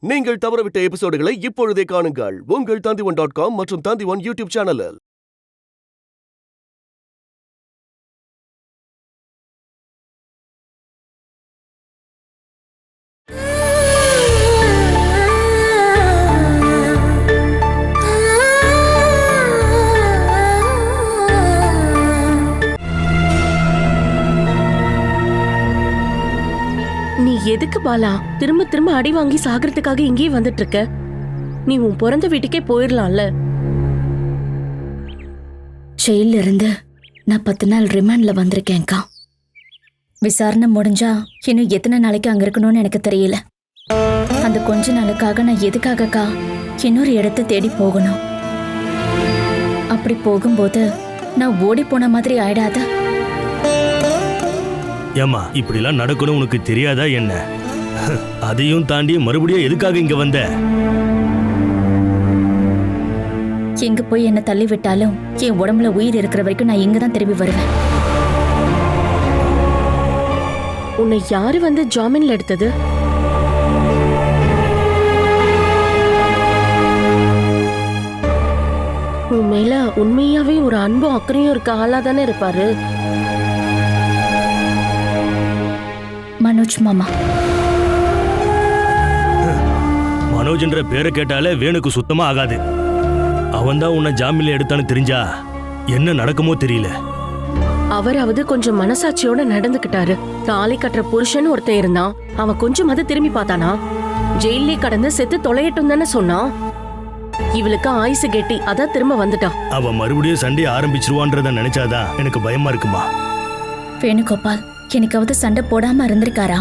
நீங்கள் தவறவிட்ட எபிசோடுகளை இப்பொழுதே காணுங்கள் உங்கள் Tandivan.com மற்றும் Tandivan யூடியூப் சேனலில். நீ எதுக்கு பாலா திரும்ப திரும்ப அடி வாங்கி சாகிறதுக்காக இங்கேயே வந்துட்டு இருக்க? நீ உன் பிறந்த வீட்டுக்கே போயிடலாம்ல. ஜெயில இருந்து நான் 10 நாள் ரிமாண்ட்ல வந்திருக்கேன்க்கா. விசாரணை முடிஞ்சா இன்னும் எத்தனை நாளைக்கு அங்க இருக்கணும்னு எனக்கு தெரியல. அந்த கொஞ்ச நாளுக்காக நான் எதுக்காகக்கா இன்னொரு இடத்தை தேடி போகணும்? அப்படி போகும்போது நான் ஓடி போன மாதிரி ஆயிடாத? ஏமா இப்படிலாம் நடக்கணும் உனக்கு தெரியாதா என்ன? அதையும் தாண்டி மறுபடியும் எதுக்காக இங்க வந்த? எங்க போய் என்ன தள்ளி விட்டாலும் என் உடம்புல உயிர் இருக்கிற வரைக்கும் நான் இங்கதான் திரும்பி வருவேன். உன்னை யாரு வந்து ஜாமீன்ல எடுத்தது? உன் மேல உண்மையாவே ஒரு அன்பும் அக்கறையும் இருக்க ஆளா தானே இருப்பாரு மனோஜ் மாமா. மனோஜ் என்ற பேரை கேட்டாலே வேணுக்கு சுத்தமா ஆகாது. அவன்தான் உன்னை ஜாமீன்ல எடுத்தான்னு தெரிஞ்சா என்ன நடக்குமோ தெரியல. அவராவது கொஞ்சம் மனசாட்சியோட நடந்துகிட்டாரு. தாலி கட்டுற புருஷன் ஒருத்தன் இருந்தான். அவன் கொஞ்சம் அதை திரும்பி பார்த்தானா? ஜெயிலே கடந்து செத்து தொலையட்டும் தானே சொன்னான். இவளுக்கு ஆயுசு கெட்டி அதான் திரும்ப வந்துட்டான். அவ மறுபடியும் சண்டை ஆரம்பிச்சிருவான்றத நினைச்சாதான் எனக்கு பயமா இருக்குமா. வேணுகோபால் எனக்காவது சண்டை போடாம இருந்திருக்காரா?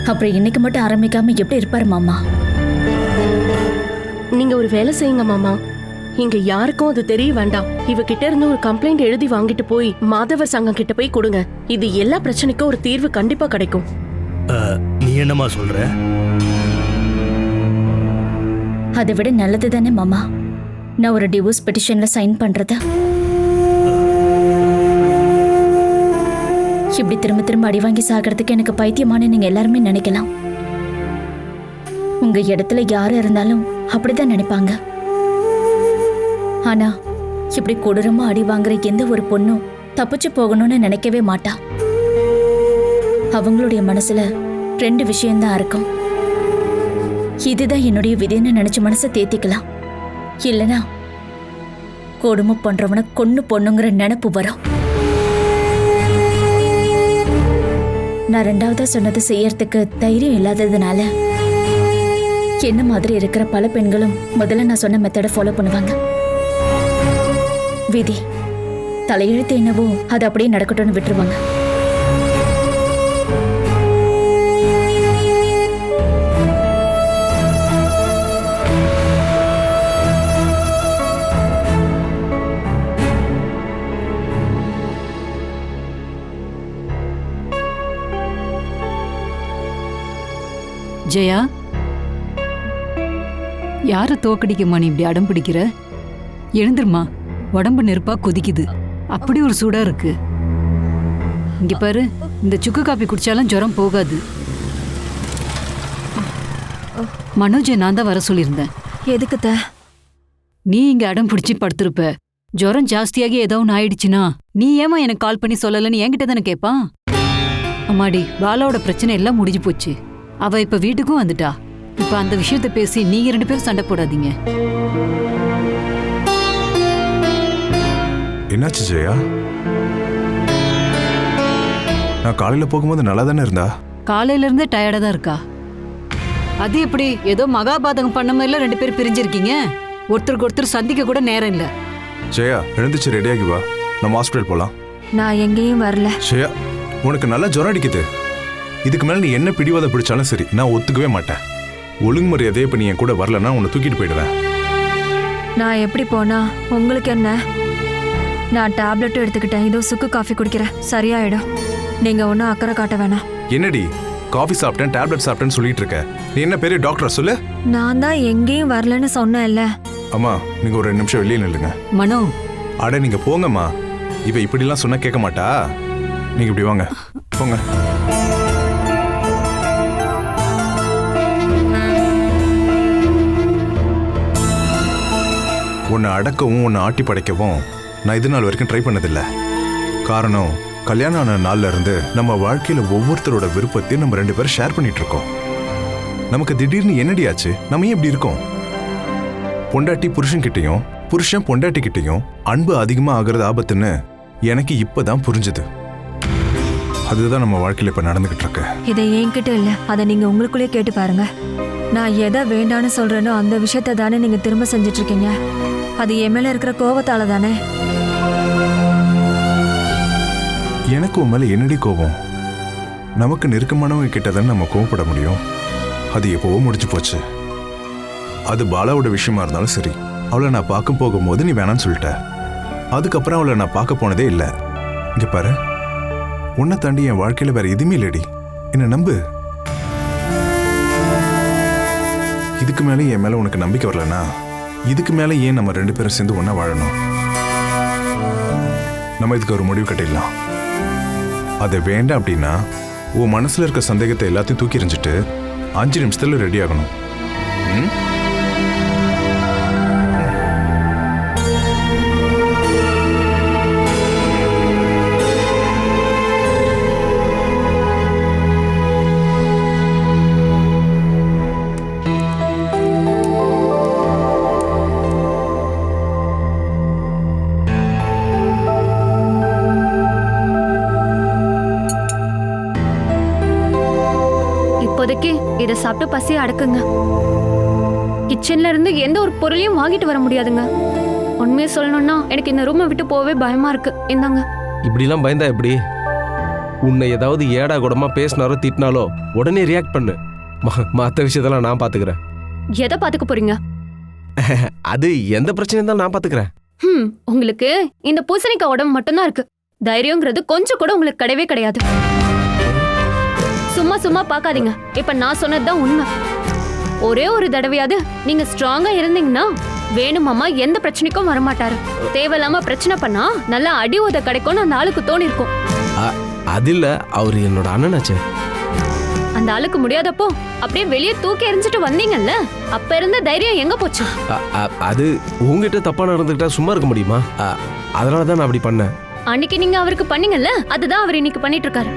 அப்புறம் இன்னைக்கு மட்டும் ஆரம்பிக்காம எப்படி இருப்பாரு மாமா? நீங்க ஒரு வேலை செய்யுங்க மாமா. இங்க யாருக்கும் அது தெரிய வேண்டாம். இவகிட்ட இருந்து ஒரு கம்ப்ளைண்ட் எழுதி வாங்கிட்டு போய் மாதவர் சங்கம் கிட்ட போய் கொடுங்க. இது எல்லா பிரச்சனைக்கும் ஒரு தீர்வு கண்டிப்பா கிடைக்கும். நீ என்னமா சொல்ற? அதை விட நல்லது தானே மாமா நான் ஒரு டிவோர்ஸ் பெட்டிஷன்ல சைன் பண்றது. இப்படி திரும்ப திரும்ப அடி வாங்கி சாகிறதுக்கு எனக்கு பைத்தியமான நீங்க எல்லாருமே நினைக்கலாம். உங்க இடத்துல யாரு இருந்தாலும் அப்படிதான் நினைப்பாங்க. ஆனா இப்படி கொடூரமா அடி வாங்குற எந்த ஒரு பொண்ணும் தப்பிச்சு போகணும்னு நினைக்கவே மாட்டா. அவங்களுடைய மனசுல 2 விஷயம்தான் இருக்கும். இதுதான் என்னுடைய விதின்னு நினைச்சு மனசை தேத்திக்கலாம். இல்லனா கொடுமை பண்றவனை கொன்னு பொண்ணுங்கிற நினைப்பு வரும். நான் 2வதா சொன்னது செய்யறதுக்கு தைரியம் இல்லாததுனால என்ன மாதிரி இருக்கிற பல பெண்களும் முதல்ல நான் சொன்ன மெத்தடை ஃபாலோ பண்ணுவாங்க. விதி தலையெழுத்து என்னவோ அது அப்படியே நடக்கட்டும்னு விட்டுருவாங்க. ஜெயா, யார தோக்கடிக்கமா நீ இப்படி அடம் பிடிக்கிற? எழுந்துருமா, உடம்பு நெருப்பா கொதிக்குது. அப்படி ஒரு சூடா இருக்கு. இங்க பாரு, இந்த சுக்கு காப்பி குடிச்சாலும் ஜுரம் போகாது. மனோஜை நான் தான் வர சொல்லியிருந்தேன். எதுக்குத்த? நீ இங்க அடம் பிடிச்சி படுத்திருப்ப. ஜுரம் ஜாஸ்தியாகி ஏதோ ஒன்று ஆயிடுச்சுன்னா நீ ஏமா எனக்கு கால் பண்ணி சொல்லலன்னு என்கிட்ட தானே கேட்பான். அம்மாடி, பாலாவோட பிரச்சனை எல்லாம் முடிஞ்சு போச்சு. அவ இப்ப வீட்டுக்கும் வந்துட்டா. இப்ப அந்த விஷயத்த பேசி நீங்க 2 பேரும் சண்டை போடாதீங்க. என்னாச்சு ஜெயா? நான் காலையில போகும்போது நல்லா தானே இருந்தா? காலையில இருந்தே டயர்டா தான் இருக்கா. அது எப்படி ஏதோ மகாபாதகம் பண்ண மாதிரில 2 பேரும் பிரிஞ்சிருக்கீங்க. ஒருத்தருக்கு ஒருத்தர் சந்திக்க கூட நேரம் இல்ல. ஜெயா, எழுந்துச்சு ரெடியாகி வா, நம்ம ஹாஸ்பிட்டல் போலாம். நான் எங்கேயும் வரல. ஜெயா, உனக்கு நல்லா ஜுரம் அடிக்குது. இதுக்கு மேல நீ என்ன பிடிவாத பிடிச்சாலும் சரி, நான் ஒத்துக்கவே மாட்டேன். ஒழுங்குமுறையதே இப்ப நீ என் கூட வரலன்னா உன்னை தூக்கிட்டு போயிடுவேன். நான் எப்படி போனா உங்களுக்கு என்ன? நான் டேப்லெட்டும் எடுத்துக்கிட்டேன். இதோ சுக்கு காஃபி குடிக்கிறேன், சரியாயிடும். நீங்க ஒன்றும் அக்கறை காட்ட வேணாம். என்னடி காஃபி சாப்பிட்டேன் டேப்லெட் சாப்பிட்டேன்னு சொல்லிட்டு இருக்க? நீ என்ன பெரிய டாக்டரா சொல்லு? நான் தான் எங்கேயும் வரலன்னு சொன்னேன்ல. அம்மா, நீங்க ஒரு 2 நிமிஷம் வெளியே நில்லுங்க. மனோ, அட நீங்க போங்கம்மா. இவ இப்படிலாம் சொன்னா கேட்க மாட்டா. நீங்க இப்படி வாங்க, போங்க. உன்னை அடக்கவும் உன்னை ஆட்டி படைக்கவும் நான் இது நாள் வரைக்கும் ட்ரை பண்ணதில்லை. காரணம், கல்யாணம் ஆன நாள்ல இருந்து நம்ம வாழ்க்கையில ஒவ்வொருத்தரோட விருப்பத்தையும் நம்ம 2 பேரும் ஷேர் பண்ணிட்டு இருக்கோம். நமக்கு திடீர்னு என்னடி ஆச்சு? நம்ம ஏன் இப்படி இருக்கோம்? பொண்டாட்டி புருஷன் கிட்டையும் புருஷன் பொண்டாட்டி கிட்டையும் அன்பு அதிகமா ஆகிறது ஆபத்துன்னு எனக்கு இப்பதான் புரிஞ்சுது. அதுதான் நம்ம வாழ்க்கையில இப்ப நடந்துகிட்டு இருக்கு. இதை என்கிட்ட இல்ல, அதை நீங்க உங்களுக்குள்ளே கேட்டு பாருங்க. நான் எதை வேண்டான்னு சொல்றேனோ அந்த விஷயத்த தானே நீங்க திரும்ப செஞ்சுட்டு இருக்கீங்க. அது என் மேல இருக்கிற கோபத்தால தானே. எனக்கு உன் மேல என்னடி கோபம்? நமக்கு நெருக்கமானவங்க கிட்ட தானே நம்ம கோவப்பட முடியும். அது எப்போவோ முடிஞ்சு போச்சு. அது பாலாவோட விஷயமா இருந்தாலும் சரி, அவளை நான் பார்க்க போகும்போது நீ வேணான்னு சொல்லிட்ட. அதுக்கப்புறம் அவளை நான் பார்க்க போனதே இல்லை. இங்க பாரு, உன்னை தாண்டி என் வாழ்க்கையில வேற எதுவுமே இல்லடி. என்ன நம்பு. இதுக்கு மேலே என் மேல உனக்கு நம்பிக்கை வரலனா இதுக்கு மேலே ஏன் நம்ம 2 பேரும் சேர்ந்து ஒண்ணா வாழணும்? நம்ம இதுக்கு ஒரு முடிவு கட்டிடலாம். அதை வேண்டாம் அப்படின்னா உன் மனசுல இருக்க சந்தேகத்தை எல்லாத்தையும் தூக்கி எறிஞ்சிட்டு 5 நிமிஷத்துல ரெடி ஆகணும். இப்போதைக்கு இதை சாப்பிட்டு பசி அடக்குங்க. கிச்சன்ல இருந்து எந்த ஒரு பொருளையும் வாங்கிட்டு வர முடியாதுங்க. உண்மையை சொல்லணும்னா எனக்கு இந்த ரூமை விட்டு போகவே பயமா இருக்கு. இந்தாங்க. இப்படிலாம் பயந்தா எப்படி? உன்னை ஏதாவது ஏடா கூடமா பேசினாரோ திட்டினாலோ உடனே ரியாக்ட் பண்ணு. மற்ற விஷயத்தெல்லாம் நான் பாத்துக்கிறேன். எதை பாத்துக்க போறீங்க? அது எந்த பிரச்சனையும் தான் நான் பாத்துக்கிறேன். உங்களுக்கு இந்த பூசணிக்காய் உடம்பு மட்டும்தான் இருக்கு. தைரியங்கிறது கொஞ்சம் கூட உங்களுக்கு கிடையவே கிடையாது. சும்மா சும்மா பாக்காதீங்க. இப்ப நான் சொன்னதுதான் உண்மை. ஒரே ஒரு தடவையாவது நீங்க ஸ்ட்ராங்கா இருந்தீங்கன்னா வேணுமாமா எந்த பிரச்சனைக்கும் வரமாட்டாரு. தேவையில்லாம பிரச்சனை பண்ணா நல்லா அடி உத கிடைக்கும்னு அந்த ஆளுக்கு தோணி இருக்கும். அது இல்ல, அவரு என்னோட அண்ணனாச்சே. அந்த ஆளுக்கு முடியாதப்போ அப்படியே வெளியே தூக்கி எறிஞ்சிட்டு வந்தீங்கல்ல, அப்ப இருந்த தைரியம் எங்க போச்சு? அது உங்ககிட்ட தப்பா நடந்துக்கிட்டா சும்மா இருக்க முடியுமா? அதனாலதான் நான் அப்படி பண்ணேன். அன்னைக்கு நீங்க அவருக்கு பண்ணீங்கல்ல, அதுதான் அவர் இன்னைக்கு பண்ணிட்டு இருக்காரு.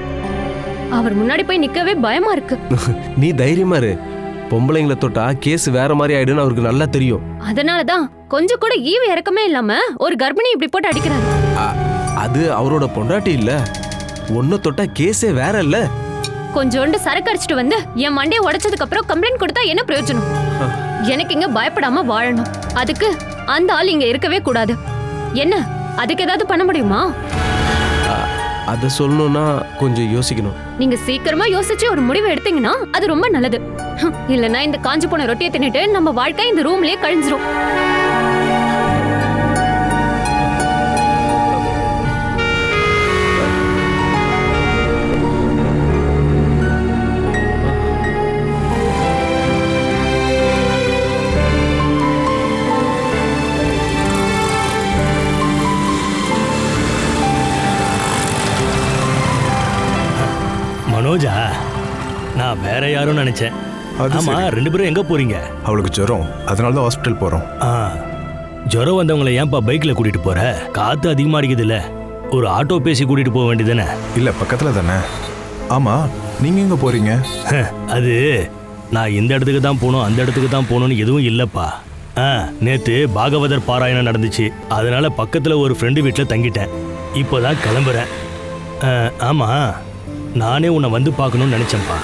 அவர் முன்னாடி போய் நிக்கவே பயமா இருக்கு. நீ தைரியமா இரு. பொம்பளைங்களை தொட்டா கேஸ் வேற மாதிரி ஆயிடுன்னு அவருக்கு நல்லா தெரியும். அதனாலதான் கொஞ்சம் கூட ஈவு இறக்கமே இல்லாம ஒரு கர்ப்பிணி இப்படி போட்டு அடிக்கிறாரு. அது அவரோட பொண்டாட்டி இல்ல. ஒன்ன தொட்டா கேஸே வேற இல்ல. கொஞ்சோண்டு சரக்கு அடிச்சிட்டு வந்து என் மண்டையை உடைச்சதுக்கு அப்புறம் கம்ப்ளைண்ட் கொடுத்தா என்ன பிரயோஜனம்? எனக்கு இங்க பயப்படாம வாழணும். அதுக்கு அந்த ஆள் இங்க இருக்கவே கூடாது. என்ன, அதுக்கு ஏதாவது பண்ண முடியுமா? அத சொல்லணும்னா கொஞ்சம் யோசிக்கணும். நீங்க சீக்கிரமா யோசிச்சு ஒரு முடிவு எடுத்தீங்கன்னா அது ரொம்ப நல்லது. இல்லனா இந்த காஞ்சு போன ரொட்டியை தின்னுட்டு நம்ம வாழ்க்கை இந்த ரூம்லயே கழிஞ்சிரும். மனோஜா, நான் வேற யாரும் நினைச்சேன். ஆமா, 2 பேரும் எங்க போறீங்க? அவளுக்கு ஜுரம், அதனாலதான் ஹாஸ்பிட்டல் போறோம். ஜுரம் வந்தவங்களை ஏன்பா பைக்ல கூட்டிட்டு போற? காத்து அதிகமா அடிக்குது இல்ல, ஒரு ஆட்டோ பேசி கூட்டிட்டு போக வேண்டியதானே? இல்ல, பக்கத்துல தானே. ஆமா, நீங்க எங்க போறீங்க? அது நான் இந்த இடத்துக்கு தான் போகணும் அந்த இடத்துக்கு தான் போகணும்னு எதுவும் இல்லப்பா. நேத்து பாகவதர் பாராயணம் நடந்துச்சு, அதனால பக்கத்துல ஒரு ஃப்ரெண்டு வீட்டுல தங்கிட்டேன். இப்போதான் கிளம்புறேன். ஆமா, நானே உன்னை வந்து பார்க்கணும்னு நினைச்சேன்ப்பா.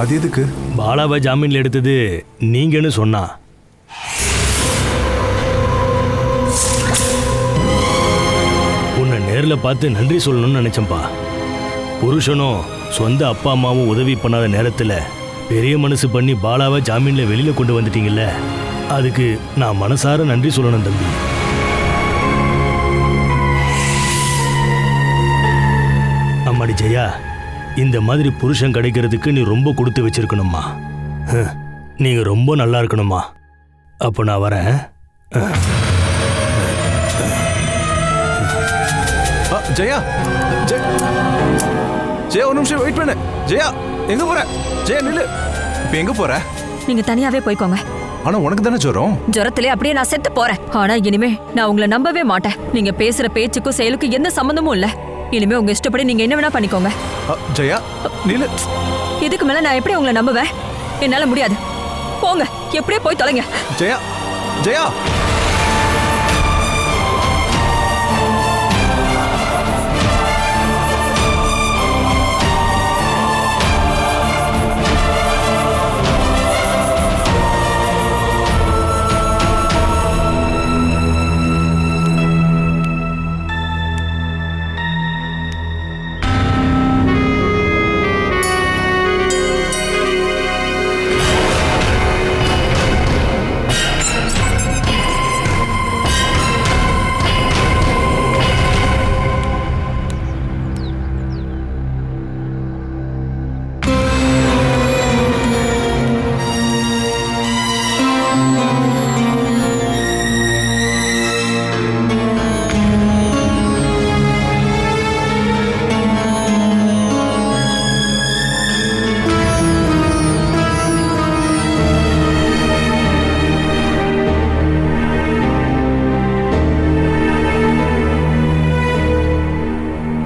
அது எதுக்கு? பாலாவை ஜாமீன்ல எடுத்தது நீங்கன்னு சொன்னா. உன்னை நேர்ல பார்த்து நன்றி சொல்லணும்னு நினைச்சேன்ப்பா. புருஷனும் சொந்த அப்பா அம்மாவும் உதவி பண்ணாத நேரத்துல பெரிய மனசு பண்ணி பாலாவை ஜாமீன்ல வெளியில கொண்டு வந்துட்டீங்கல்ல, அதுக்கு நான் மனசார நன்றி சொல்லணும் தம்பி. அம்மாடி ஜெயா, இந்த மாதிரி புருஷன் கிடைக்கிறதுக்கு நீ ரொம்ப கொடுத்து வச்சிருக்கணும்மா. நீங்க ரொம்ப நல்லா இருக்கணும்மா. அப்ப நான் வரேன். ஜெயா, ஜெயா ஒரு நிமிஷம் வெயிட் பண்ணு. ஜெயா, எங்க போற? ஜெயா நில்லு. இப்ப எங்க போற? நீங்க தனியாவே போய்க்கோங்க. ஆனா உனக்கு தானே ஜுரம். ஜுரத்திலே அப்படியே நான் செத்து போறேன். ஆனா இனிமே நான் உங்களை நம்பவே மாட்டேன். நீங்க பேசுற பேச்சுக்கும் செயலுக்கும் எந்த சம்பந்தமும் இல்ல. இனிமே உங்க இஷ்டப்படி நீங்க என்ன வேணா பண்ணிக்கோங்க. ஜெயா நீல இதுக்கு மேல நான் எப்படி உங்களை நம்புவேன்? என்னால முடியாது. போங்க, எப்படியே போய் தொலைங்க. ஜெயா ஜெயா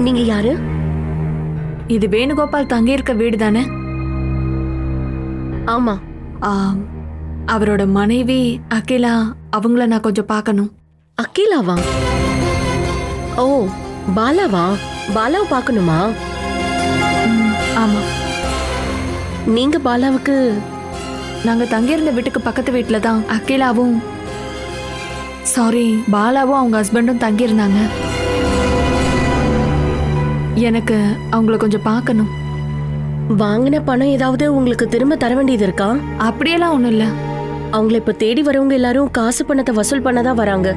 நீங்க யாரு? இது வேணுகோபால் தங்கி இருக்க வீடு தானே? ஆமா. அவரோட மனைவி அகிலா, அவங்கள நான் கொஞ்சம் பார்க்கணும். அகிலாவா? ஓ, பாலாவா? பாலாவை பார்க்கணுமா? ஆமா. நீங்க பாலாவுக்கு? நாங்க தங்கியிருந்த வீட்டுக்கு பக்கத்து வீட்டில் தான் அகிலாவும் பாலாவும் அவங்க ஹஸ்பண்டும் தங்கியிருந்தாங்க. எனக்கு அவங்கள கொஞ்சம் பார்க்கணும். வாங்கின பணம் ஏதாவது உங்களுக்கு திரும்ப தர வேண்டியது இருக்கா? அப்படியெல்லாம் ஒண்ணும் இல்ல. அவங்கள இப்ப தேடி வரவங்க எல்லாரும் காசு பணத்தை வசூல் பண்ணதான் வராங்க.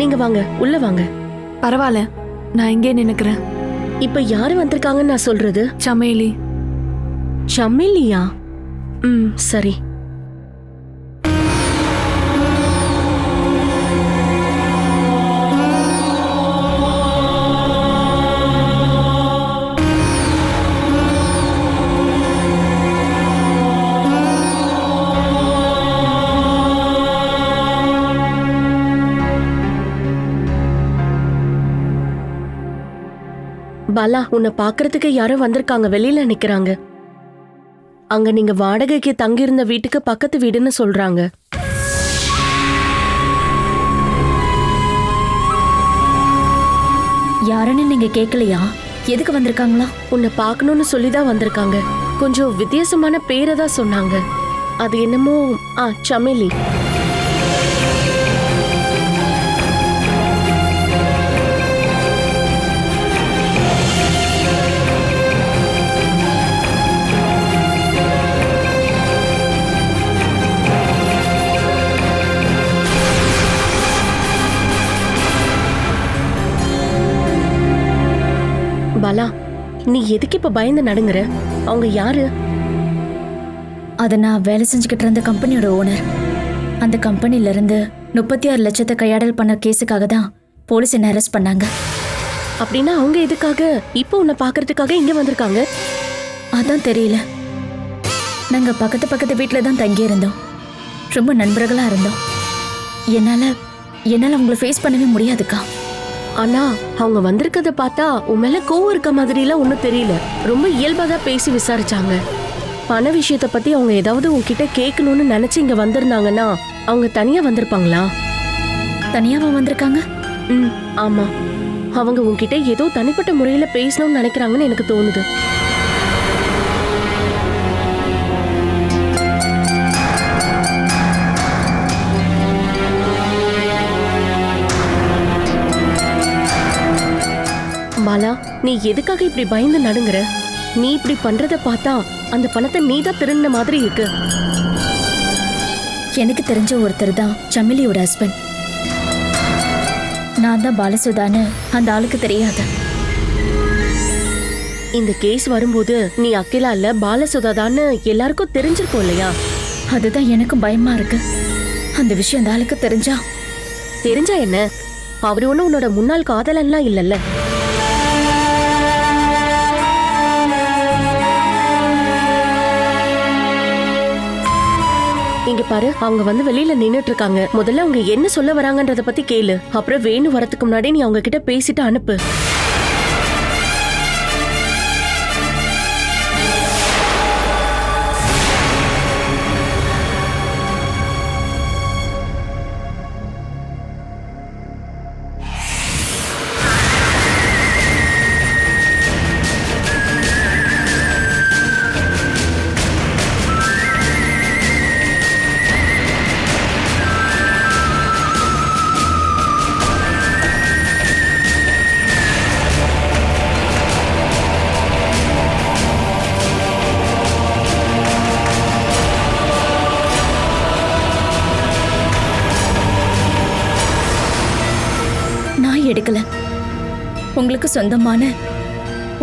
நீங்க வாங்க, உள்ள வாங்க. பரவாயில்ல, நான் இங்கே நினைக்கிறேன். இப்ப யாரு வந்திருக்காங்கன்னு நான் சொல்றது? சமேலி. சமேலியா? சரி. பாலா, உன்னை பாக்குறதுக்கு யாரோ வந்திருக்காங்க, வெளியில நிக்கிறாங்க. அங்க நீங்க வாடகைக்கு தங்கியிருந்த வீட்டுக்கு பக்கத்து வீடுன்னு சொல்றாங்க. யாருன்னு நீங்க கேட்கலையா? எதுக்கு வந்திருக்காங்களா? உன்னை பார்க்கணும்னு சொல்லிதான் வந்திருக்காங்க. கொஞ்சம் வித்தியாசமான பேரை தான் சொன்னாங்க. அது என்னமோ சமேலி. பாலா, நீ எதுக்கு இப்ப பயந்து நடுங்குற? அவங்க யாரு? அதை நான் வேலை செஞ்சுக்கிட்டு இருந்த கம்பெனியோட ஓனர். அந்த கம்பெனில இருந்து 36 லட்சத்தை கையாடல் பண்ண கேஸுக்காக தான் போலீஸ் என்ன அரெஸ்ட் பண்ணாங்க. அப்படின்னா அவங்க எதுக்காக இப்போ உன்னை பாக்குறதுக்காக இங்க வந்திருக்காங்க? அதான் தெரியல. நாங்க பக்கத்து வீட்டில தான் தங்கி இருந்தோம். ரொம்ப நண்பர்களா இருந்தோம். என்னால அவங்கள ஃபேஸ் பண்ணவே முடியாதுக்கா. ஆனா அவங்க வந்திருக்கத பார்த்தா உன் மேல கோவம் இருக்க மாதிரிலாம் ஒன்றும் தெரியல. ரொம்ப இயல்பாதான் பேசி விசாரிச்சாங்க. பண விஷயத்தை பத்தி அவங்க ஏதாவது உன்கிட்ட கேட்கணும்னு நினைச்சு இங்க வந்திருந்தாங்கன்னா அவங்க தனியா வந்திருப்பாங்களா? தனியாவா வந்திருக்காங்க? ஆமா. அவங்க உன்கிட்ட ஏதோ தனிப்பட்ட முறையில பேசணும்னு நினைக்கிறாங்கன்னு எனக்கு தோணுது. பாலா, நீ எதுக்காக இப்படி பயந்து நடுங்குற? நீ இப்படி பண்றத பார்த்தா அந்த பணத்தை நீ தான் திருடின மாதிரி இருக்கு. எனக்கு தெரிஞ்ச ஒருத்தர் தான் சமிலியோட ஹஸ்பண்ட். நான் தான் பாலசுதான்னு அந்த ஆளுக்கு தெரியாது. இந்த கேஸ் வரும்போது நீ அகிலா இல்ல பாலசுதான்னு எல்லாருக்கும் தெரிஞ்சிருக்கும் இல்லையா? அதுதான் எனக்கும் பயமா இருக்கு. அந்த விஷயம் அந்த ஆளுக்கு தெரிஞ்சா என்ன? அவரு ஒன்னும் உன்னோட முன்னாள் காதலன்லாம் இல்லல்ல. இங்க பாரு, அவங்க வந்து வெளியில நின்னுட்டு இருக்காங்க. முதல்ல அவங்க என்ன சொல்ல வராங்கன்றத பத்தி கேளு. அப்புறம் வேணு வரதுக்கு முன்னாடி நீ அவங்க கிட்ட பேசிட்டு அனுப்பு. எடுக்கல. உங்களுக்கு சொந்தமான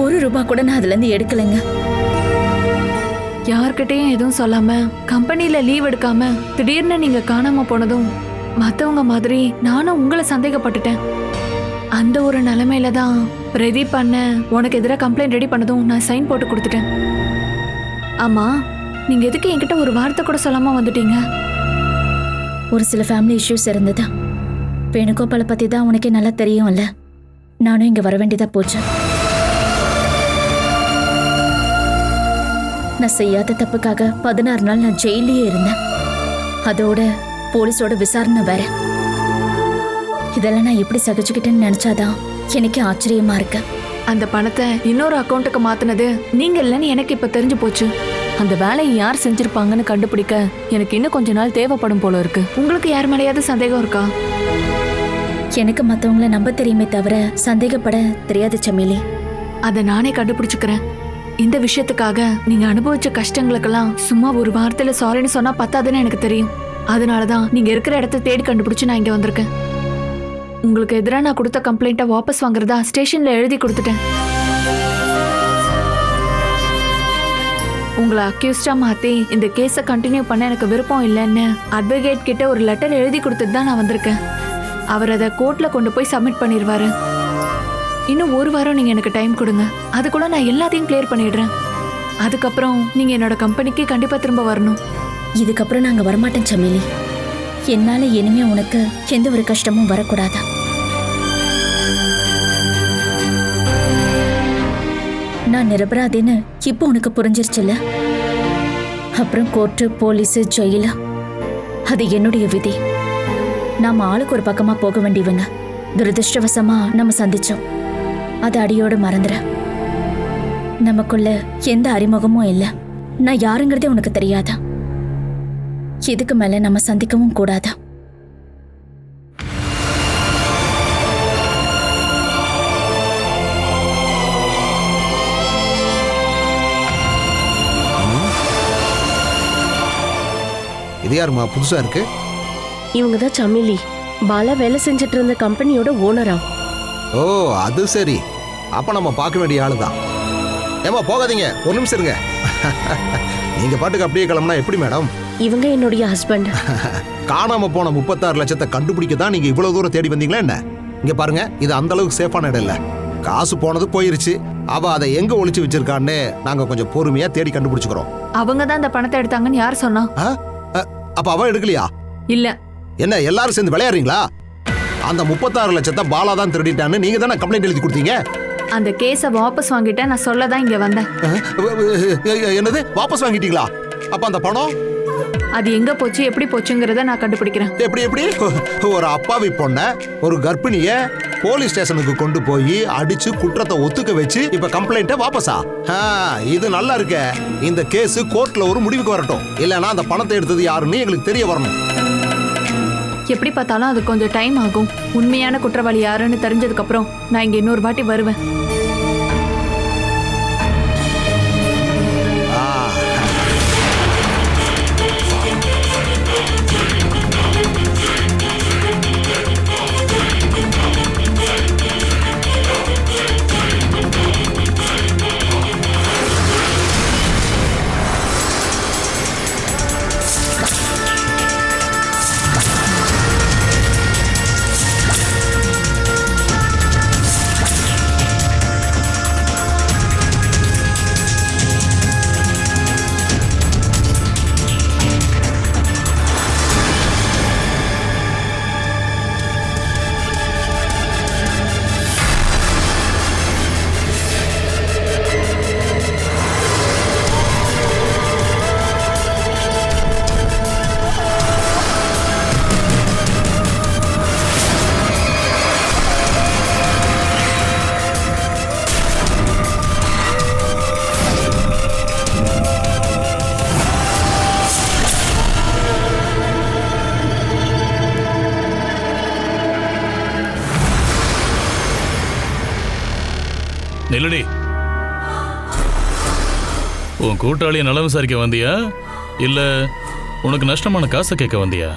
₹1 கூட நான் அதுல இருந்து எடுக்கலைங்க. யார்கிட்டயும் எதுவும் சொல்லாம கம்பெனில லீவ் எடுக்காம திடீர்னு நீங்க காணாம போனதும் மத்தவங்க மாதிரி நானும் உங்களை சந்தேகப்பட்டுட்டேன். அந்த ஒரு நிலைமையில தான் பிரதீப் அண்ணன் உனக்கு எதிராக கம்ப்ளைண்ட் ரெடி பண்ணதும் நான் சைன் போட்டு கொடுத்துட்டேன். ஆமா, நீங்க எதுக்கு என்கிட்ட ஒரு வார்த்தை கூட சொல்லாம வந்துட்டீங்க? ஒரு சில ஃபேமிலி இஷ்யூஸ் இருந்தது. வேணுகோபாலை பத்தி தான் உனக்கே நல்லா தெரியும்ல. நானும் இங்க வர வேண்டியதா போச்சு. நான் செய்யாத தப்புக்காக 16 நாள் நான் ஜெயிலே இருந்தேன். அதோட போலீஸோட விசாரணை வேற. இதெல்லாம் நான் எப்படி சகிச்சுக்கிட்டேன்னு நினைச்சாதான் எனக்கு ஆச்சரியமா இருக்கு. அந்த பணத்தை இன்னொரு அக்கௌண்ட்டுக்கு மாத்தினது நீங்க இல்லைன்னு எனக்கு இப்ப தெரிஞ்சு போச்சு. அந்த வேலையை யார் செஞ்சிருப்பாங்கன்னு கண்டுபிடிக்க எனக்கு இன்னும் கொஞ்ச நாள் தேவைப்படும் போல இருக்கு. உங்களுக்கு யார் மேலேயாவது சந்தேகம் இருக்கா? எனக்கு மத்தவங்கள நம்ப தெரியுமே தவிர சந்தேகப்பட தெரியாது சமீலி. அதை நானே கண்டுபிடிச்சுக்கிறேன். இந்த விஷயத்துக்காக நீங்க அனுபவிச்ச கஷ்டங்களுக்கெல்லாம் சும்மா ஒரு வார்த்தையில சாரின்னு சொன்னா பத்தாதுன்னு எனக்கு தெரியும். அதனாலதான் நீங்க இருக்கிற இடத்த தேடி கண்டுபிடிச்சு நான் இங்க வந்திருக்கேன். உங்களுக்கு எதிராக நான் கொடுத்த கம்ப்ளைண்ட்டை வாபஸ் வாங்குறதா ஸ்டேஷன்ல எழுதி கொடுத்துட்டேன். உங்களை அக்யூஸ்டா மாத்தி இந்த கேஸை கண்டினியூ பண்ண எனக்கு விருப்பம் இல்லைன்னு அட்வொகேட் கிட்ட ஒரு லெட்டர் எழுதி கொடுத்துட்டு தான் நான் வந்திருக்கேன். அவர் அதை கோர்ட்ல கொண்டு போய் சப்மிட் பண்ணிடுவாரு. இன்னும் 1 வாரம் நீங்க எனக்கு டைம் கொடுங்க. அதுக்குள்ள நான் எல்லாத்தையும் கிளியர் பண்ணிடுறேன். அதுக்கப்புறம் நீங்க என்னோட கம்பெனிக்கு கண்டிப்பா திரும்ப வரணும். இதுக்கப்புறம் நாங்க வரமாட்டேன் சமீலி. என்னால இனிமே உனக்கு எந்த ஒரு கஷ்டமும் வரக்கூடாது. நான் நிரபராதின்னு இப்போ உனக்கு புரிஞ்சிருச்சுல்ல? அப்புறம் கோர்ட்டு, போலீஸ், ஜெயிலு அது என்னுடைய விதி. நாம ஆளுக்கு ஒரு பக்கமா போக வேண்டியவங்க. துரதிருஷ்டவசமா நம்ம சந்திச்சோம். அது அடியோடு மறந்துற. நமக்குள்ள எந்த அறிமுகமும் இல்லை. நான் யாருங்கிறதே உனக்கு தெரியாதா? இதுக்கு மேல நம்ம சந்திக்கவும் கூடாதா? இது யாருமா புதுசா இருக்கு? இவங்க தான் சமிலி, பாலா வேலை செஞ்சுட்டு இருந்த கம்பெனியோட ஓனரா. ஓ, அது சரி. அப்ப நம்ம பார்க்க வேண்டிய ஆளு தான். ஏமா போகாதீங்க, ஒரு நிமிஷம் இருங்க. நீங்க பாட்டுக்கு அப்படியே கிளம்புனா எப்படி மேடம்? இவங்க என்னுடைய ஹஸ்பண்ட். காணாம போன 36 லட்சத்தை கண்டுபிடிக்க தான் நீங்க இவ்வளவு தூரம் தேடி வந்தீங்களா என்ன? இங்க பாருங்க, இது அந்த அளவுக்கு சேஃபான இடம் இல்ல. காசு போனது போயிருச்சு. அவ அதை எங்க ஒளிச்சு வச்சிருக்கான்னு நாங்க கொஞ்சம் பொறுமையா தேடி கண்டுபிடிச்சுக்கிறோம். அவங்க தான் இந்த பணத்தை எடுத்தாங்கன்னு யார் சொன்னா? அப்ப அவ எடுக்கலையா? இல்ல. என்ன எல்லாரும் சேர்ந்து விளையாடுறீங்களா? அந்த 36 லட்சத்தை பாலா தான் திருடிட்டான்னு நீங்க தானே கம்ப்ளைண்ட் எழுதி கொடுத்தீங்க. அந்த கேஸை வாபஸ் வாங்கிட்டேன். நான் சொல்லதான் இங்க வந்தேன். என்னது வாபஸ் வாங்கிட்டீங்களா? அப்ப அந்த பணம் அது எங்க போச்சு, எப்படி போச்சுங்கிறத நான் கண்டுபிடிக்கிறேன். எப்படி ஒரு அப்பாவி பொண்ண, ஒரு கர்ப்பிணிய போலீஸ் ஸ்டேஷனுக்கு கொண்டு போய் அடிச்சு குற்றத்தை ஒத்துக்க வச்சு இப்ப கம்ப்ளைண்ட வாபஸா? இது நல்லா இருக்க. இந்த கேஸ் கோர்ட்ல ஒரு முடிவுக்கு வரட்டும். இல்லனா அந்த பணத்தை எடுத்தது யாருன்னு எங்களுக்கு தெரிய வரணும். எப்படி பார்த்தாலும் அது கொஞ்சம் டைம் ஆகும். உண்மையான குற்றவாளி யாருன்னு தெரிஞ்சதுக்கு அப்புறம் நான் இங்க இன்னொரு வாட்டி வருவேன். நில்லடி. உன் கூட்டாளிய நலம் விசாரிக்க வந்தியா இல்ல உனக்கு நஷ்டமான காசை கேட்க வந்தியா?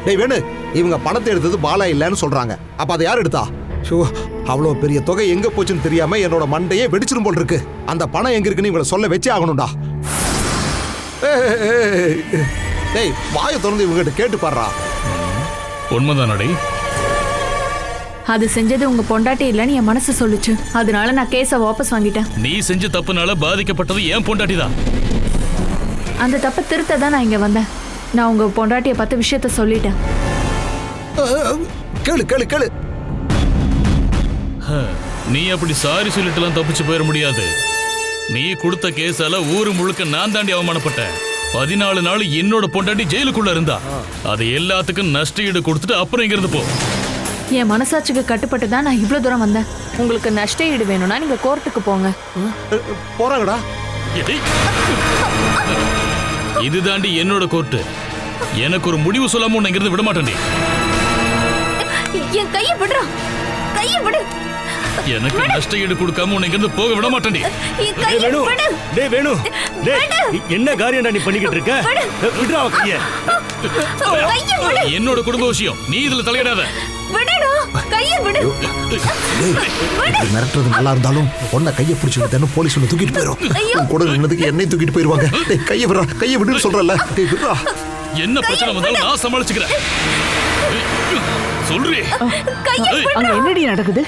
டேய் வேணு, இவங்க பணத்தை எடுத்தது பாலா இல்லைன்னு சொல்றாங்க. அப்ப அதை யார் எடுத்தா? அவ்வளோ பெரிய தொகை எங்க போச்சுன்னு தெரியாம என்னோட மண்டையே வெடிச்சிரும் போல் இருக்கு. அந்த பணம் எங்க இருக்குன்னு இவங்களை சொல்ல வச்சே ஆகணும்டா. டேய் வாயை திறந்து இவங்ககிட்ட கேட்டு பாடுறா. உண்மைதானடி? அது செஞ்சது உங்க பொண்டாட்டி இல்லைன்னு என் மனசு சொல்லுச்சு. அதனால நான் கேஸை வாபஸ் வாங்கிட்டேன். நீ செஞ்ச தப்புனால பாதிக்கப்பட்டது ஏன் பொண்டாட்டி தான். அந்த தப்பை திருத்த தான் நான் இங்க வந்தேன். நான் உங்க பொண்டாட்டியை பத்தி விஷயத்த சொல்லிட்டேன். கேளு கேளு கேளு. நீ அப்படி சாரி சொல்லிட்டுலாம் தப்பிச்சு போயிட முடியாது. நீ கொடுத்த கேஸால ஊரு முழுக்க நான் தாண்டி அவமானப்பட்டேன். 14 நாள் என்னோட பொண்டாட்டி ஜெயிலுக்குள்ள இருந்தா. அது எல்லாத்துக்கும் நஷ்ட ஈடு கொடுத்துட்டு அப்புறம் இங்க இருந்து போ. என் மனசாட்சிக்கு கட்டுப்பட்டு தான் நான் இவ்வளவு தூரம் வந்தேன். உங்களுக்கு நஷ்ட ஈடு வேணும்னா நீங்க கோர்ட்டுக்கு போங்க. போறாங்கடா. இது தாண்டி என்னோட கோர்ட்டு. எனக்கு ஒரு முடிவு சொல்லாம உன்னை இங்கிருந்து விட மாட்டேன்டி. என் கையை விடுறா. கையை விடு. எனக்கு நஷ்ட ஈடு கொடுக்காம உன்னை இங்கிருந்து போக விட மாட்டேன்டி. டேய் வேணு, டேய் என்ன காரியம்டா நீ பண்ணிக்கிட்டு இருக்க? விடுடா கைய. என்னோட குடும்ப விஷயம், நீ இதுல தலையிடாத. விடுடா, கையை விடு. மிரட்டுறது நல்லா இருந்தாலும் உன்னை கையை பிடிச்சிட்டு போலீஸ் ஒன்று தூக்கிட்டு போயிடும். உன் கூட நின்னதுக்கு என்னையும் தூக்கிட்டு போயிருவாங்க. டேய் கையை விடுறா, கையை விடுன்னு சொல்றல. டேய் விடுறா. என்ன பிரச்சனை வந்தாலும் நான் சமாளிச்சுக்கிறேன். சொல்றே. அங்க என்னடி நடக்குது?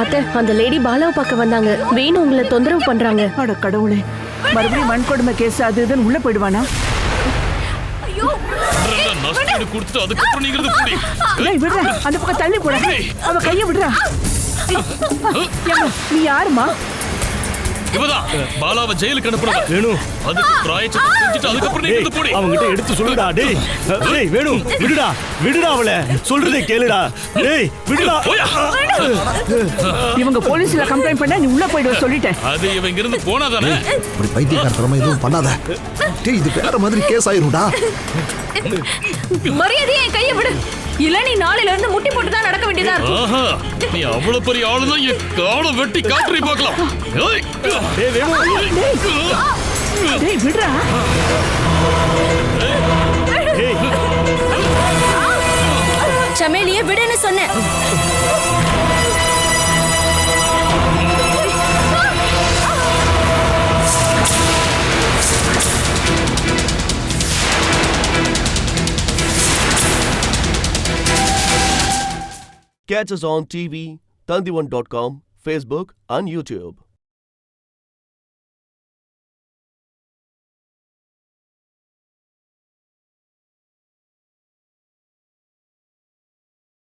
அத்தை, அந்த லேடி பாலாவை பார்க்க வந்தாங்க. வேணு உங்களை தொந்தரவு பண்றாங்க. அட கடவுளே, மறுபடியும் வன்கொடுமை கேஸ் அது இதுன்னு உள்ள போயிடுவானா? நஷ்ட ஈடு கொடுத்துட்டு அதுக்கப்புறம் நீங்க இருந்து போடி. டேய் விடுறா, அந்த பக்கம் தள்ளி போடா. அவ கையை விடுறா. நீ யாருமா? இவதான் பாலாவை ஜெயிலுக்கு அனுப்புறவ. வேணு, அதுக்கு பிராயச்சித்தம் செஞ்சுட்டு அதுக்கப்புறம் நீங்க இருந்து போடி. அவங்க கிட்ட எடுத்து சொல்லுடா. டேய் டேய் வேணு, விடுடா விடுடா, அவளை சொல்றதே கேளுடா. டேய் விடுடா. இவங்க போலீஸ்ல கம்ப்ளைண்ட் பண்ணா நீ உள்ள போய்டுவ சொல்லிட்டேன். அது இவங்க இங்க இருந்து போனாதானே? இப்படி பைத்தியக்காரத்தனமா எதுவும் பண்ணாத. டேய் இது வேற மாதிரி கேஸ் ஆயிரும்டா. மரியாதையா என் கையை விடு. இல்ல நீ நாளையில இருந்து முட்டி போட்டு தான் நடக்க வேண்டியதா இருக்கும். ஆஹா, நீ அவ்வளவு பெரிய ஆளுதான் என் காலை வெட்டி காட்டுறீ பார்க்கலாம். டேய் வேணு, டேய் விடுறா. டேய் சமேலியே விடுன்னு சொன்னேன். Catch us on TV, Tandivan.com, Facebook and YouTube.